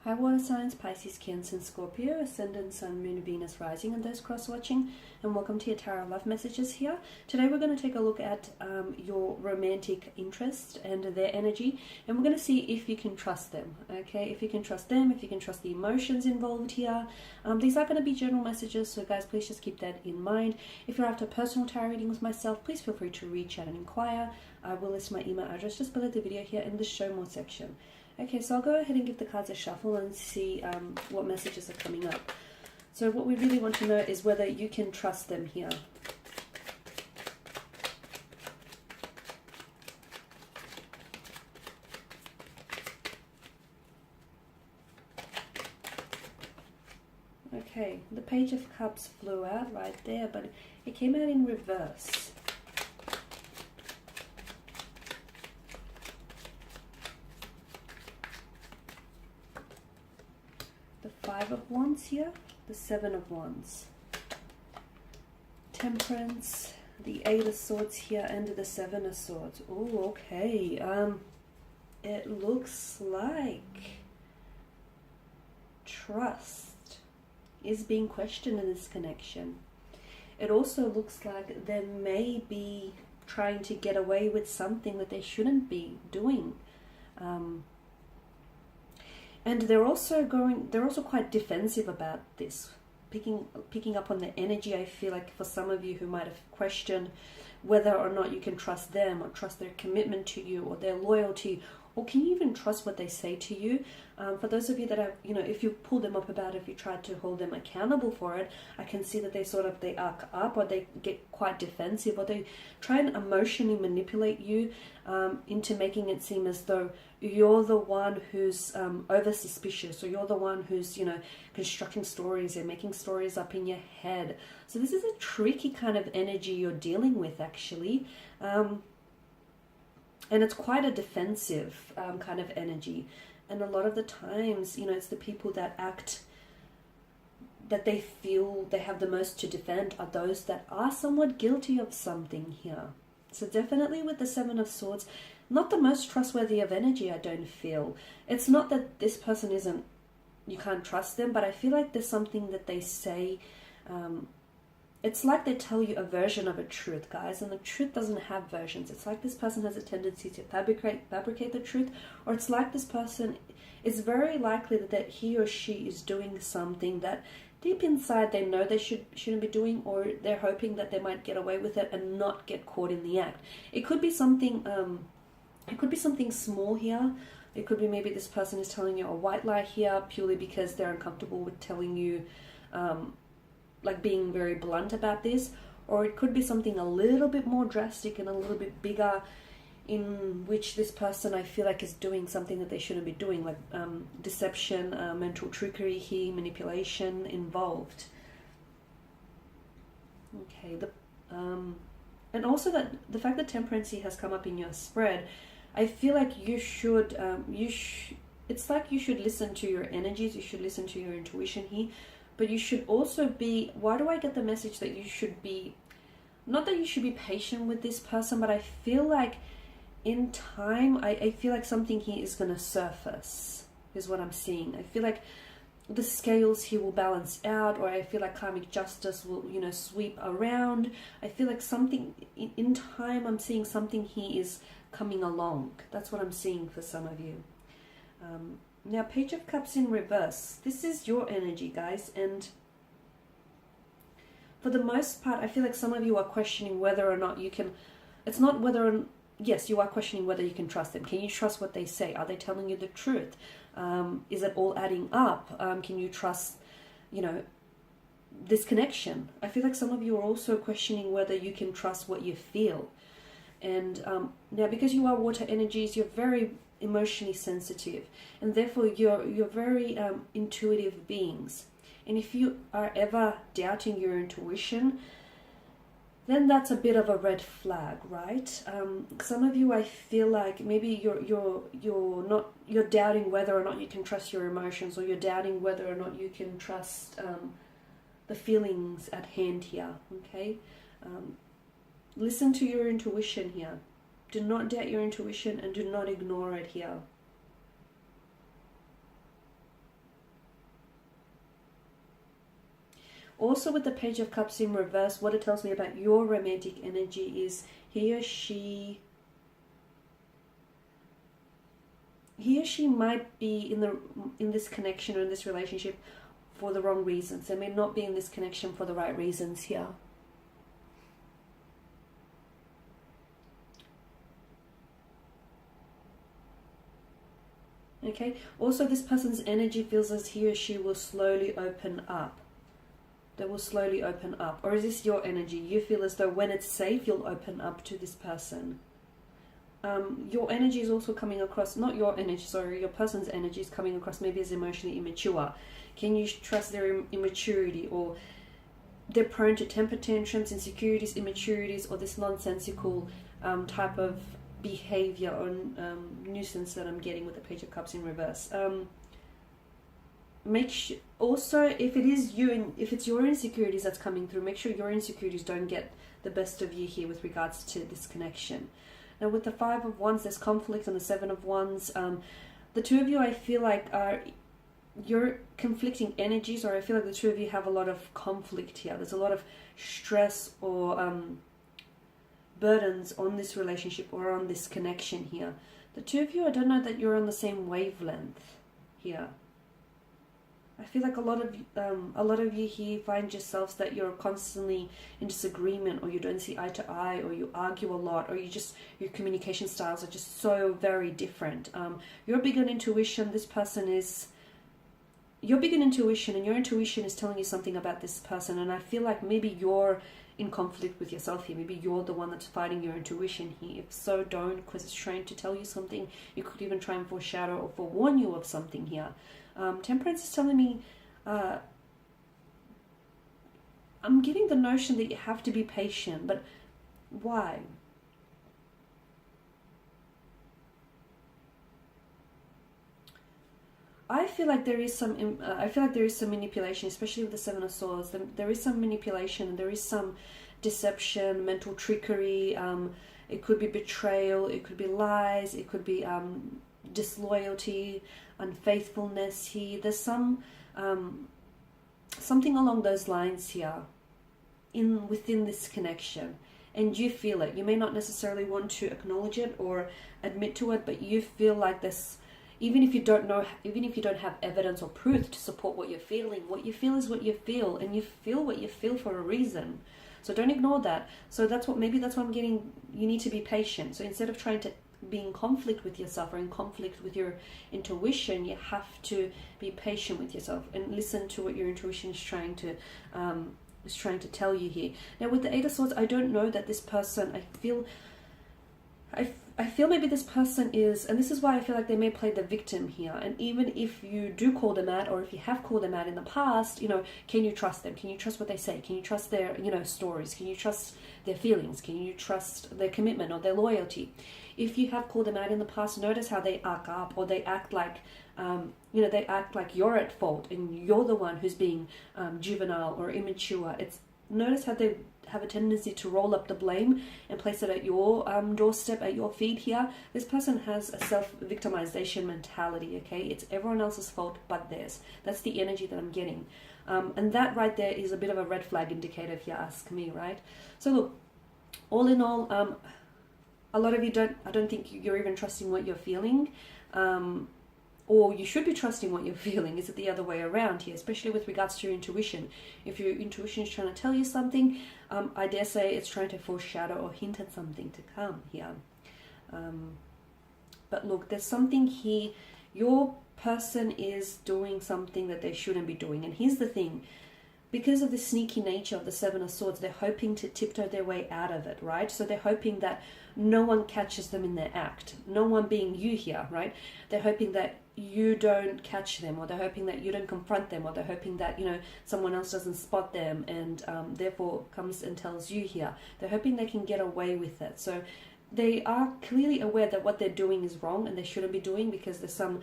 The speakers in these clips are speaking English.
Hi water signs, Pisces, Cancer and Scorpio, Ascendant, Sun, Moon, Venus, Rising, and those cross-watching, and welcome to your Tarot Love Messages here. Today we're going to take a look at your romantic interest and their energy, and we're going to see if you can trust them, okay? If you can trust them, if you can trust the emotions involved here. These are going to be general messages, so guys, please just keep that in mind. If you're after personal tarot reading with myself, please feel free to reach out and inquire. I will list my email address just below the video here in the show more section. Okay, so I'll go ahead and give the cards a shuffle and see what messages are coming up. So what we really want to know is whether you can trust them here. Okay, the Page of Cups flew out right there, but it came out in reverse. Five of Wands here, the Seven of Wands, Temperance, the Eight of Swords here, and the Seven of Swords. Oh, okay. It looks like trust is being questioned in this connection. It also looks like they may be trying to get away with something that they shouldn't be doing. And they're also quite defensive about this, picking up on the energy. I feel like for some of you who might have questioned whether or not you can trust them, or trust their commitment to you, or their loyalty, or can you even trust what they say to you? For those of you that are, if you pull them up about it, if you try to hold them accountable for it, I can see that they arc up, or they get quite defensive, or they try and emotionally manipulate you into making it seem as though you're the one who's over suspicious, or you're the one who's constructing stories and making stories up in your head. So this is a tricky kind of energy you're dealing with, actually. And it's quite a defensive kind of energy. And a lot of the times, it's the people that act, that they feel they have the most to defend, are those that are somewhat guilty of something here. So definitely with the Seven of Swords, not the most trustworthy of energy, I don't feel. It's not that this person isn't, you can't trust them, but I feel like there's something that they say, it's like they tell you a version of a truth, guys, and the truth doesn't have versions. It's like this person has a tendency to fabricate the truth, or it's like this person, it's very likely that he or she is doing something that deep inside they know they shouldn't be doing, or they're hoping that they might get away with it and not get caught in the act. It could be something, small here. It could be maybe this person is telling you a white lie here purely because they're uncomfortable with telling you, like being very blunt about this, or it could be something a little bit more drastic and a little bit bigger, in which this person, I feel like, is doing something that they shouldn't be doing, like deception, mental trickery here, manipulation involved. Okay, and also that the fact that Temperance has come up in your spread, I feel like you should, it's like you should listen to your energies, you should listen to your intuition here. But you should also be, why do I get the message that you should be, not that you should be patient with this person, but I feel like in time, I feel like something here is going to surface, is what I'm seeing. I feel like the scales here will balance out, or I feel like karmic justice will, sweep around. I feel like something, in time, I'm seeing something here is coming along. That's what I'm seeing for some of you. Now, Page of Cups in reverse. This is your energy, guys, and for the most part, I feel like some of you are questioning whether or not you can, it's not whether, yes, you are questioning whether you can trust them. Can you trust what they say? Are they telling you the truth? Is it all adding up? Can you trust, this connection? I feel like some of you are also questioning whether you can trust what you feel. And now, because you are water energies, you're very emotionally sensitive, and therefore you're very intuitive beings. And if you are ever doubting your intuition, then that's a bit of a red flag, right? Some of you, I feel like maybe you're doubting whether or not you can trust your emotions, or you're doubting whether or not you can trust the feelings at hand here. Okay, listen to your intuition here. Do not doubt your intuition, and do not ignore it here. Also with the Page of Cups in reverse, what it tells me about your romantic energy is he or she might be in this connection or in this relationship for the wrong reasons. They may not be in this connection for the right reasons here. Okay, also this person's energy feels as he or she will slowly open up. They will slowly open up. Or is this your energy? You feel as though when it's safe, you'll open up to this person. Your energy is also coming across, not your energy, sorry, your person's energy is coming across maybe as emotionally immature. Can you trust their immaturity? Or they're prone to temper tantrums, insecurities, immaturities, or this nonsensical type of behavior or nuisance that I'm getting with the Page of Cups in reverse. Make sure also, if it is you and if it's your insecurities that's coming through, make sure your insecurities don't get the best of you here with regards to this connection. Now with the Five of Wands, there's conflict, and the Seven of Wands, the two of you, I feel like you're conflicting energies, or I feel like the two of you have a lot of conflict here. There's a lot of stress or burdens on this relationship or on this connection here. The two of you, I don't know that you're on the same wavelength here. I feel like a lot of you here find yourselves that you're constantly in disagreement, or you don't see eye to eye, or you argue a lot, or your communication styles are just so very different. You're big on intuition. This person is, you're big on intuition, and your intuition is telling you something about this person. And I feel like maybe you're in conflict with yourself here. Maybe you're the one that's fighting your intuition here. If so, don't, because it's trying to tell you something. You could even try and foreshadow or forewarn you of something here. Temperance is telling me, I'm getting the notion that you have to be patient, but why? I feel like there is some manipulation, especially with the Seven of Swords. There is some manipulation, there is some deception, mental trickery. It could be betrayal, it could be lies, it could be disloyalty, unfaithfulness here. There's some something along those lines here within this connection, and you feel it. You may not necessarily want to acknowledge it or admit to it, but you feel like this. Even if you don't have evidence or proof to support what you're feeling, what you feel is what you feel, and you feel what you feel for a reason. So don't ignore that. So maybe that's what I'm getting. You need to be patient. So instead of trying to be in conflict with yourself or in conflict with your intuition, you have to be patient with yourself and listen to what your intuition is trying to tell you here. Now with the Eight of Swords, I don't know that this person, I feel maybe this person is, and this is why I feel like they may play the victim here. And even if you do call them out, or if you have called them out in the past, can you trust them? Can you trust what they say? Can you trust their, stories? Can you trust their feelings? Can you trust their commitment or their loyalty? If you have called them out in the past, notice how they arc up, or they act like, they act like you're at fault and you're the one who's being juvenile or immature. Notice how they have a tendency to roll up the blame and place it at your doorstep, at your feet here. This person has a self-victimization mentality, okay? It's everyone else's fault but theirs. That's the energy that I'm getting. And that right there is a bit of a red flag indicator if you ask me, right? So look, all in all, a lot of you I don't think you're even trusting what you're feeling. Or you should be trusting what you're feeling. Is it the other way around here, especially with regards to your intuition? If your intuition is trying to tell you something, I dare say it's trying to foreshadow or hint at something to come here. But look, there's something here. Your person is doing something that they shouldn't be doing. And here's the thing. Because of the sneaky nature of the Seven of Swords, they're hoping to tiptoe their way out of it, right? So they're hoping that no one catches them in their act. No one being you here, right? They're hoping that you don't catch them, or they're hoping that you don't confront them, or they're hoping that, someone else doesn't spot them and therefore comes and tells you here. They're hoping they can get away with it. So they are clearly aware that what they're doing is wrong and they shouldn't be doing, because there's some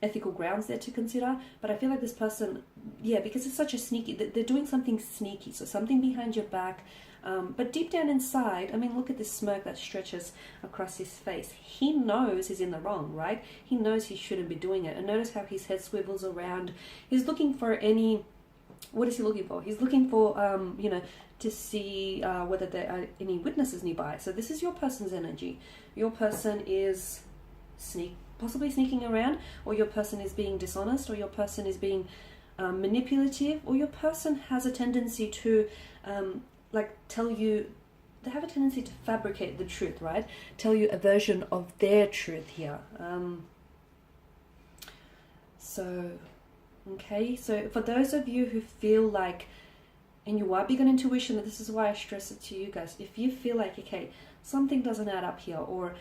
ethical grounds there to consider. But I feel like this person, because it's such a sneaky, they're doing something sneaky, so something behind your back. But deep down inside, look at this smirk that stretches across his face. He knows he's in the wrong, right? He knows he shouldn't be doing it. And notice how his head swivels around. He's looking for any what is he looking for? He's looking for, you know, to see whether there are any witnesses nearby. So this is your person's energy. Your person is possibly sneaking around, or your person is being dishonest, or your person is being manipulative, or your person has a tendency to like tell you, they have a tendency to fabricate the truth, right? Tell you a version of their truth here. Okay, so for those of you who feel like, and you are big on intuition, and this is why I stress it to you guys, if you feel like, okay, something doesn't add up here, or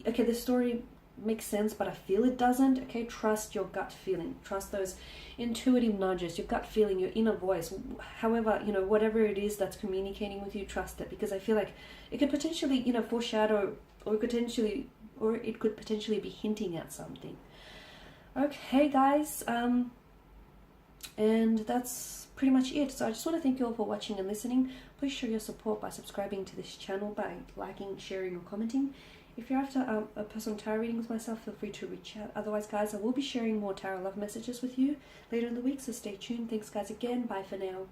okay, the story makes sense but I feel it doesn't, okay, trust your gut feeling, trust those intuitive nudges, your gut feeling, your inner voice, however, you know, whatever it is that's communicating with you, trust it, because I feel like it could potentially, you know, foreshadow, or it could potentially be hinting at something. Okay guys, and that's pretty much it. So I just want to thank you all for watching and listening. Please show your support by subscribing to this channel, by liking, sharing or commenting. If you're after a personal tarot reading with myself, feel free to reach out. Otherwise guys, I will be sharing more tarot love messages with you later in the week, so stay tuned. Thanks guys again. Bye for now.